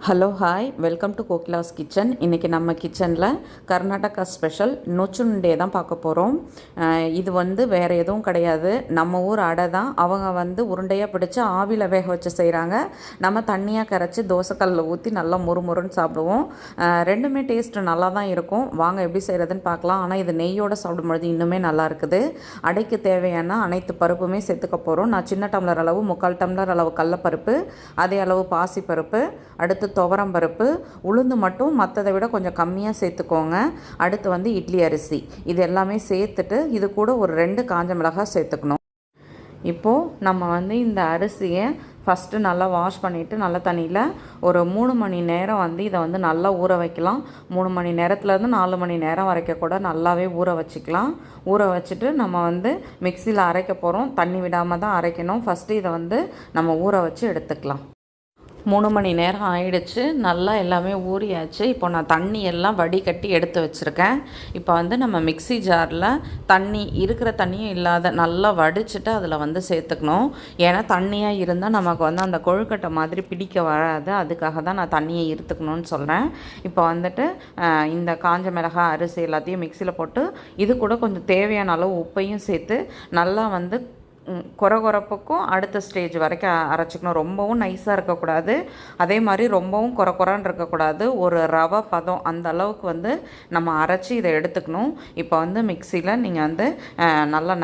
Hello hi welcome to Kokila's kitchen. இன்றைக்கி நம்ம கிச்சனில் கர்நாடகா ஸ்பெஷல் நொச்சுண்டே தான் பார்க்க போகிறோம். இது வேறு எதுவும் கிடையாது, நம்ம ஊர் அடை தான். அவங்க உருண்டையாக பிடிச்சி ஆவியில் வேக வச்சு செய்கிறாங்க. நம்ம தண்ணியாக கரைச்சி தோசைக்கல்லில் ஊற்றி நல்லா முறுமுறுன்னு சாப்பிடுவோம். ரெண்டுமே டேஸ்ட்டு நல்லா தான் இருக்கும். வாங்க எப்படி செய்கிறதுன்னு பார்க்கலாம். ஆனால் இது நெய்யோடு சாப்பிடும்பொழுது இன்னுமே நல்லா இருக்குது. அடைக்கு தேவையான அனைத்து பருப்புமே சேர்த்துக்க போகிறோம். நான் சின்ன டம்ளர் அளவு 3/4 டம்ளர் அளவு கடலப்பருப்பு, அதே அளவு பாசிப்பருப்பு, அடுத்து துவரம் பருப்பு, உளுந்து மட்டும் மற்றதை விட கொஞ்சம் கம்மியாக சேர்த்துக்கோங்க. அடுத்து இட்லி அரிசி, இது எல்லாமே சேர்த்துட்டு இது கூட ஒரு 2 காஞ்ச மிளகாய் சேர்த்துக்கணும். இப்போது நம்ம இந்த அரிசியை ஃபஸ்ட்டு நல்லா வாஷ் பண்ணிவிட்டு நல்ல தண்ணியில் ஒரு 3 மணி நேரம் இதை நல்லா ஊற வைக்கலாம். 3 மணி நேரத்துலேருந்து 4 மணி நேரம் வரைக்கும் கூட நல்லாவே ஊற வச்சுக்கலாம். ஊற வச்சுட்டு நம்ம மிக்சியில் அரைக்க போகிறோம். தண்ணி விடாமல் தான் அரைக்கணும். ஃபஸ்ட்டு இதை நம்ம ஊற வச்சு எடுத்துக்கலாம். 3 மணி நேரம் ஆயிடுச்சு. நல்லா எல்லாமே ஊறியாச்சு. இப்போ நான் தண்ணி எல்லாம் வடிகட்டி எடுத்து வச்சுருக்கேன். இப்போ நம்ம மிக்ஸி ஜாரில் தண்ணி இருக்கிற தண்ணியும் இல்லாத நல்லா வடிச்சிட்டு அதில் சேர்த்துக்கணும். ஏன்னா தண்ணியாக இருந்தால் நமக்கு அந்த கொழுக்கட்டை மாதிரி பிடிக்க வராது. அதுக்காக தான் நான் தண்ணியை இருத்துக்கணும்னு சொல்கிறேன். இப்போ இந்த காஞ்ச மிளகாய், அரிசி எல்லாத்தையும் மிக்சியில் போட்டு இது கூட கொஞ்சம் தேவையான அளவு உப்பையும் சேர்த்து நல்லா கொரகொரப்புக்கும் அடுத்த ஸ்டேஜ் வரைக்கும் அரைச்சிக்கணும். ரொம்பவும் நைஸாக இருக்கக்கூடாது, அதே மாதிரி ரொம்பவும் கொரன்னு இருக்கக்கூடாது. ஒரு ரவை பதம் அந்த அளவுக்கு நம்ம அரைச்சி இதை எடுத்துக்கணும். இப்போ மிக்சியில் நீங்கள் நல்லா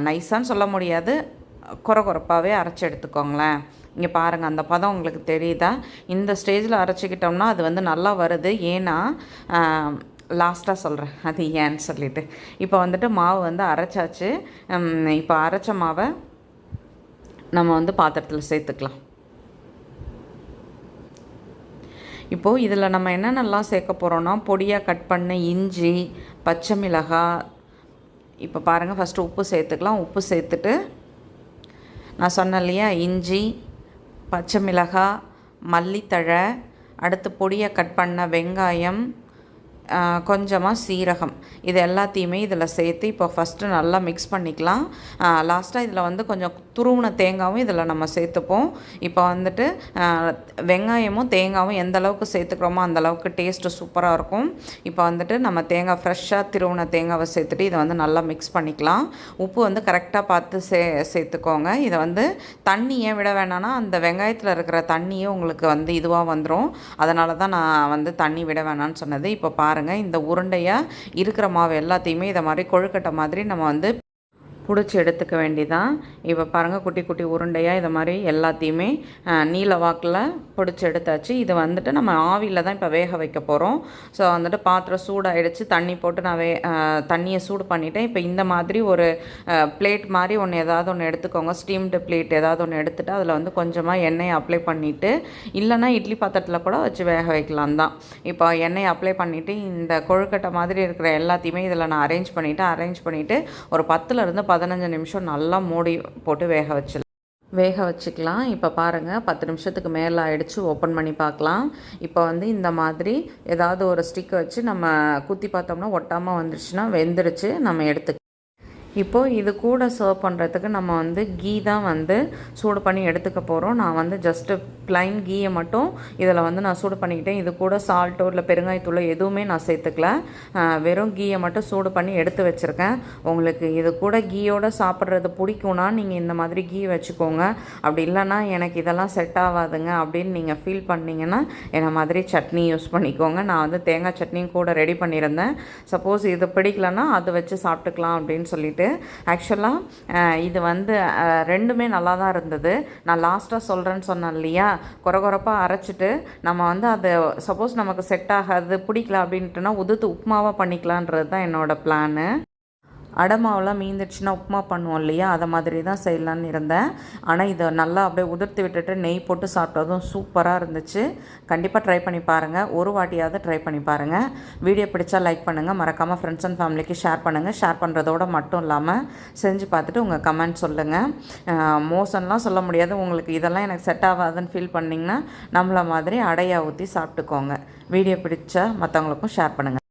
நைஸான்னு சொல்ல முடியாது, கொரகொரப்பாகவே அரைச்சி எடுத்துக்கோங்களேன். இங்கே பாருங்கள், அந்த பதம் உங்களுக்கு தெரியுதா? இந்த ஸ்டேஜில் அரைச்சிக்கிட்டோம்னா அது நல்லா வருது. ஏன்னா லாஸ்ட்டாக சொல்கிறேன் அது ஏன்னு சொல்லிவிட்டு. இப்போ மாவு அரைச்சாச்சு. இப்போ அரைச்ச மாவை நம்ம பாத்திரத்தில் சேர்த்துக்கலாம். இப்போது இதில் நம்ம என்னென்னலாம் சேர்க்க போகிறோன்னா, பொடியாக கட் பண்ண இஞ்சி, பச்சை மிளகாய். இப்போ பாருங்கள், ஃபஸ்ட்டு உப்பு சேர்த்துக்கலாம். உப்பு சேர்த்துட்டு நான் சொன்னேன் இல்லையா, இஞ்சி, பச்சை மிளகாய், மல்லித்தழை, அடுத்து பொடியாக கட் பண்ண வெங்காயம், கொஞ்சமாக சீரகம், இது எல்லாத்தையுமே இதில் சேர்த்து இப்போ ஃபஸ்ட்டு நல்லா மிக்ஸ் பண்ணிக்கலாம். லாஸ்ட்டாக இதில் கொஞ்சம் துருவின தேங்காயும் இதில் நம்ம சேர்த்துப்போம். இப்போ வெங்காயமும் தேங்காயும் எந்த அளவுக்கு சேர்த்துக்கிறோமோ அந்த அளவுக்கு டேஸ்ட்டு சூப்பராக இருக்கும். இப்போ நம்ம தேங்காய் ஃப்ரெஷ்ஷாக திருவின தேங்காவை சேர்த்துட்டு இதை நல்லா மிக்ஸ் பண்ணிக்கலாம். உப்பு கரெக்டாக பார்த்து சேர்த்துக்கோங்க. இதை தண்ணியை விட வேணான்னா அந்த வெங்காயத்தில் இருக்கிற தண்ணியே உங்களுக்கு இதுவாக வந்துடும். அதனால தான் நான் தண்ணி விட வேணான்னு சொன்னது. இப்போ பாருங்கள், இந்த உருண்டையாக இருக்கிற மாவு எல்லாத்தையுமே இதை மாதிரி கொழுக்கட்டை மாதிரி நம்ம பிடிச்சி எடுத்துக்க வேண்டிதான். இப்போ பாருங்கள், குட்டி குட்டி உருண்டையாக இதை மாதிரி எல்லாத்தையுமே நீல வாக்கில் பிடிச்சி எடுத்தாச்சு. இது நம்ம ஆவியில் தான் இப்போ வேக வைக்க போகிறோம். ஸோ பாத்திரம் சூடாகிடுச்சு. தண்ணி போட்டு நான் தண்ணியை சூடு பண்ணிவிட்டேன். இப்போ இந்த மாதிரி ஒரு பிளேட் மாதிரி ஏதாவது ஒன்று எடுத்துக்கோங்க. ஸ்டீம்டு பிளேட் ஏதாவது ஒன்று எடுத்துகிட்டு அதில் கொஞ்சமாக எண்ணெயை அப்ளை பண்ணிவிட்டு, இல்லைனா இட்லி பாத்திரத்தில் கூட வச்சு வேக வைக்கலாம் தான். இப்போ எண்ணெயை அப்ளை பண்ணிவிட்டு இந்த கொழுக்கட்டை மாதிரி இருக்கிற எல்லாத்தையுமே இதில் நான் அரேஞ்ச் பண்ணிவிட்டு ஒரு 10லேருந்து 15 நிமிஷம் நல்லா மூடி போட்டு வேக வச்சுக்கலாம். இப்போ பாருங்கள், 10 நிமிஷத்துக்கு மேலே ஆகிடுச்சு. ஓப்பன் பண்ணி பார்க்கலாம். இப்போ இந்த மாதிரி ஏதாவது ஒரு ஸ்டிக்கை வச்சு நம்ம குத்தி பார்த்தோம்னா ஒட்டாமல் வந்துடுச்சுன்னா வெந்துடுச்சு. நம்ம எடுத்துக்கலாம். இப்போது இது கூட சர்வ் பண்ணுறதுக்கு நம்ம கீ தான் சூடு பண்ணி எடுத்துக்க போகிறோம். நான் ஜஸ்ட்டு ப்ளைன் கீயை மட்டும் இதில் நான் சூடு பண்ணிக்கிட்டேன். இது கூட சால்ட்டோ இல்லை பெருங்காயத்தூளோ எதுவுமே நான் சேர்த்துக்கல. வெறும் கீயை மட்டும் சூடு பண்ணி எடுத்து வச்சுருக்கேன். உங்களுக்கு இது கூட கீயோடு சாப்பிட்றது பிடிக்கும்னா நீங்கள் இந்த மாதிரி கீ வச்சுக்கோங்க. அப்படி இல்லைன்னா எனக்கு இதெல்லாம் செட் ஆகாதுங்க அப்படின்னு நீங்கள் ஃபீல் பண்ணிங்கன்னா என்ன மாதிரி சட்னி யூஸ் பண்ணிக்கோங்க. நான் தேங்காய் சட்னியும் கூட ரெடி பண்ணியிருந்தேன். சப்போஸ் இது பிடிக்கலன்னா அதை வச்சு சாப்பிட்டுக்கலாம் அப்படின்னு சொல்லிட்டு. ஆக்சுவலாக இது ரெண்டுமே நல்லா தான் இருந்தது. நான் லாஸ்ட்டாக சொல்கிறேன்னு சொன்னேன் இல்லையா, கொரகொரப்பாக அரைச்சிட்டு நம்ம அதை சப்போஸ் நமக்கு செட் ஆகாது பிடிக்கல அப்படின்ட்டுனா உதுத்து உப்புமாவாக பண்ணிக்கலான்றது தான் என்னோடய பிளானு. அடை மாவுலாம் மீந்துடுச்சுன்னா உப்புமா பண்ணுவோம் இல்லையா, அதை மாதிரி தான் செய்யலான்னு இருந்தேன். ஆனால் இதை நல்லா அப்படியே உதிர்த்து விட்டுட்டு நெய் போட்டு சாப்பிட்டதும் சூப்பராக இருந்துச்சு. கண்டிப்பாக ட்ரை பண்ணி பாருங்கள். ஒரு வாட்டியாவது ட்ரை பண்ணி பாருங்கள். வீடியோ பிடிச்சா லைக் பண்ணுங்கள். மறக்காமல் ஃப்ரெண்ட்ஸ் அண்ட் ஃபேமிலிக்கு ஷேர் பண்ணுங்கள். ஷேர் பண்ணுறதோடு மட்டும் இல்லாமல் செஞ்சு பார்த்துட்டு உங்கள் கமெண்ட் சொல்லுங்கள். மோசம்லாம் சொல்ல முடியாது. உங்களுக்கு இதெல்லாம் எனக்கு செட் ஆகாதுன்னு ஃபீல் பண்ணிங்கன்னா நம்மளை மாதிரி அடையாக ஊற்றி சாப்பிட்டுக்கோங்க. வீடியோ பிடிச்சா மற்றவங்களுக்கும் ஷேர் பண்ணுங்கள்.